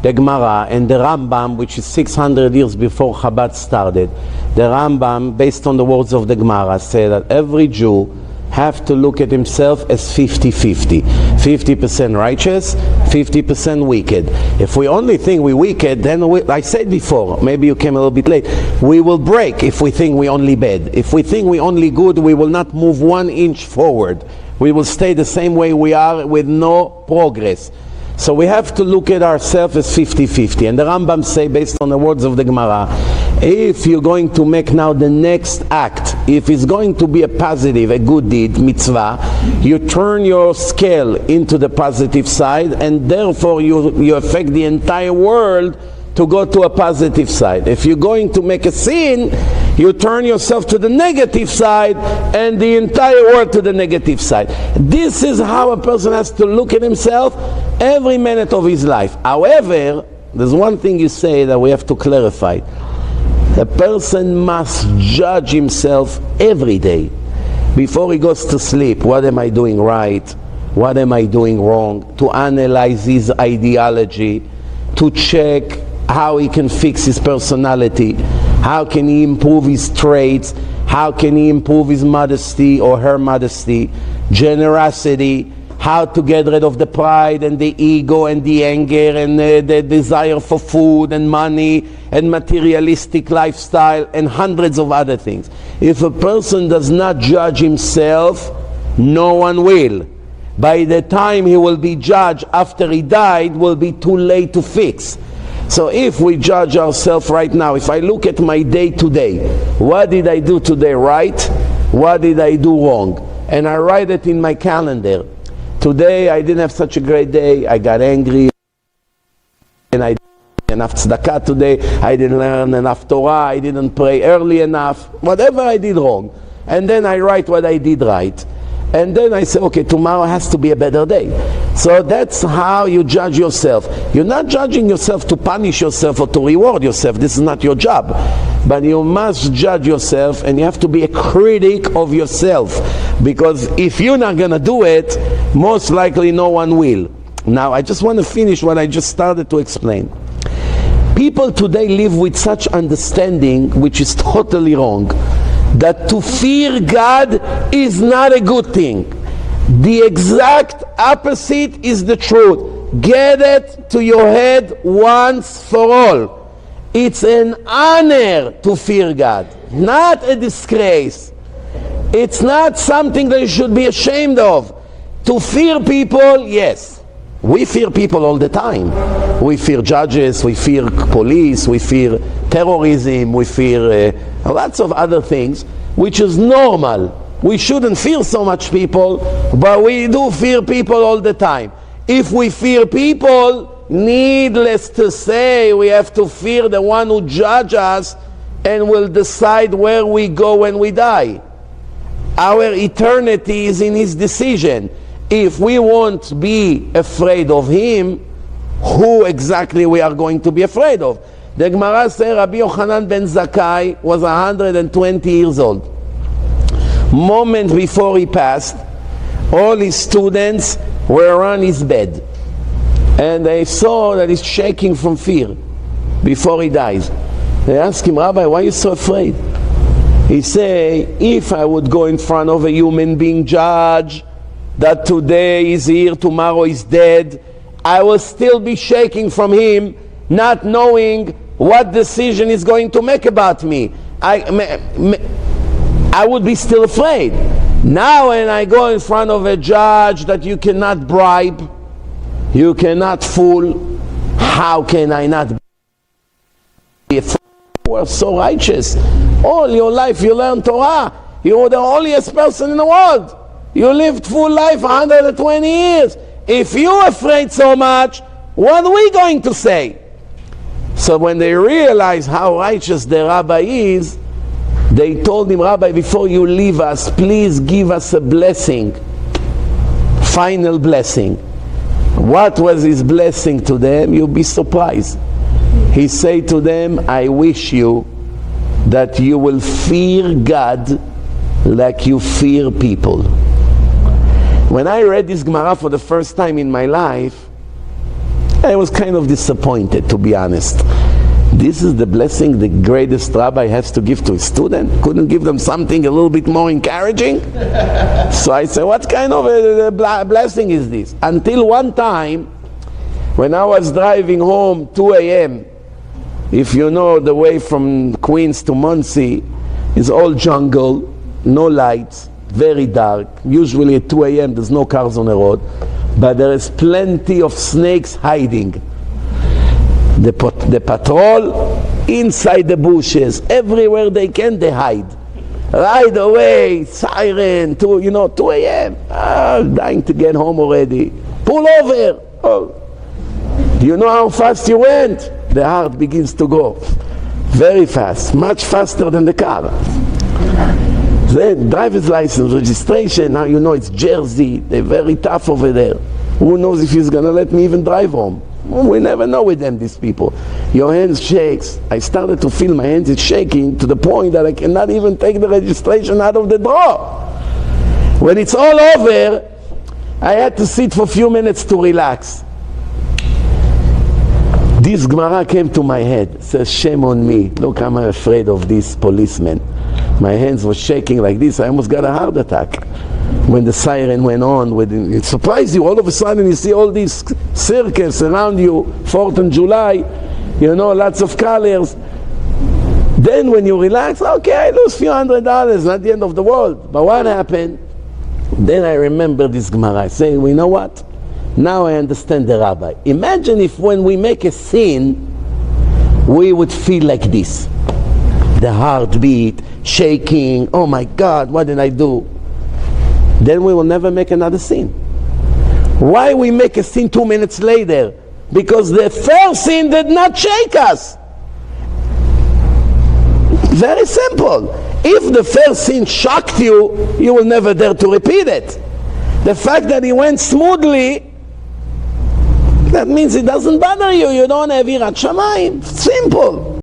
the Gemara and the Rambam, which is 600 years before Chabad started. The Rambam, based on the words of the Gemara, say that every Jew have to look at himself as 50-50. 50% righteous, 50% wicked. If we only think we're wicked, then I said before, maybe you came a little bit late, we will break if we think we're only bad. If we think we're only good, we will not move 1 inch forward. We will stay the same way we are with no progress. So we have to look at ourselves as 50-50. And the Rambam say, based on the words of the Gemara, if you're going to make now the next act, if it's going to be a positive, a good deed, mitzvah, you turn your scale into the positive side, and therefore you affect the entire world to go to a positive side. If you're going to make a sin, you turn yourself to the negative side and the entire world to the negative side. This is how a person has to look at himself every minute of his life. However, there's one thing you say that we have to clarify. The person must judge himself every day before he goes to sleep. What am I doing right? What am I doing wrong? To analyze his ideology, to check how he can fix his personality, how can he improve his traits, how can he improve his modesty or her modesty, generosity, how to get rid of the pride and the ego and the anger and the desire for food and money and materialistic lifestyle and hundreds of other things. If a person does not judge himself, no one will. By the time he will be judged after he died, will be too late to fix. So if we judge ourselves right now, if I look at my day today, what did I do today right? What did I do wrong? And I write it in my calendar. Today I didn't have such a great day, I got angry, and I didn't enough tzedakah today, I didn't learn enough Torah, I didn't pray early enough, whatever I did wrong. And then I write what I did right. And then I say, okay, tomorrow has to be a better day. So that's how you judge yourself. You're not judging yourself to punish yourself or to reward yourself. This is not your job. But you must judge yourself, and you have to be a critic of yourself. Because if you're not going to do it, most likely no one will. Now, I just want to finish what I just started to explain. People today live with such understanding, which is totally wrong, that to fear God is not a good thing. The exact opposite is the truth. Get it to your head once for all. It's an honor to fear God, not a disgrace. It's not something that you should be ashamed of. To fear people, yes. We fear people all the time. We fear judges, we fear police, we fear terrorism, we fear lots of other things, which is normal. We shouldn't fear so much people, but we do fear people all the time. If we fear people, needless to say, we have to fear the one who judges us and will decide where we go when we die. Our eternity is in his decision. If we won't be afraid of him, who exactly we are going to be afraid of? The Gemara says Rabbi Yochanan ben Zakkai was 120 years old. Moment before he passed, all his students were around his bed, and they saw that he's shaking from fear before he dies. They asked him, Rabbi, why are you so afraid? He said, if I would go in front of a human being judge that today is here, tomorrow is dead, I will still be shaking from him, not knowing what decision he's going to make about me. I would be still afraid. Now when I go in front of a judge that you cannot bribe, you cannot fool, how can I not be afraid? You are so righteous. All your life you learn Torah. You are the holiest person in the world. You lived full life, 120 years. If you're afraid so much, what are we going to say? So when they realized how righteous the rabbi is, they told him, Rabbi, before you leave us, please give us a blessing. Final blessing. What was his blessing to them? You'll be surprised. He said to them, I wish you that you will fear God like you fear people. When I read this Gemara for the first time in my life, I was kind of disappointed, to be honest. This is the blessing the greatest rabbi has to give to his student? Couldn't give them something a little bit more encouraging? So I said, what kind of a blessing is this? Until one time, when I was driving home 2 a.m., if you know the way from Queens to Muncie, it's all jungle, no lights, very dark. Usually at 2 a.m. there's no cars on the road, but there is plenty of snakes hiding. The patrol inside the bushes, everywhere they can, they hide. Right away, siren, 2 a.m. Dying to get home already. Pull over. Oh. Do you know how fast you went? The heart begins to go very fast, much faster than the car. Then driver's license, registration, now you know it's Jersey, they're very tough over there. Who knows if he's going to let me even drive home? We never know with them, these people. Your hands shakes. I started to feel my hands is shaking to the point that I cannot even take the registration out of the drawer. When it's all over, I had to sit for a few minutes to relax. This Gemara came to my head. Says, shame on me. Look, I'm afraid of this policeman. My hands were shaking like this. I almost got a heart attack. When the siren went on, it surprised you. All of a sudden you see all these circles around you, 4th of July, lots of colors. Then when you relax, okay, I lose a few $100, not the end of the world. But what happened? Then I remember this Gemara. I say, you know what? Now I understand the rabbi. Imagine if when we make a sin, we would feel like this. The heartbeat, shaking, oh my God, what did I do? Then we will never make another sin. Why we make a sin 2 minutes later? Because the first sin did not shake us. Very simple. If the first sin shocked you, you will never dare to repeat it. The fact that it went smoothly, that means it doesn't bother you. You don't have Yirat Shamayim. Simple.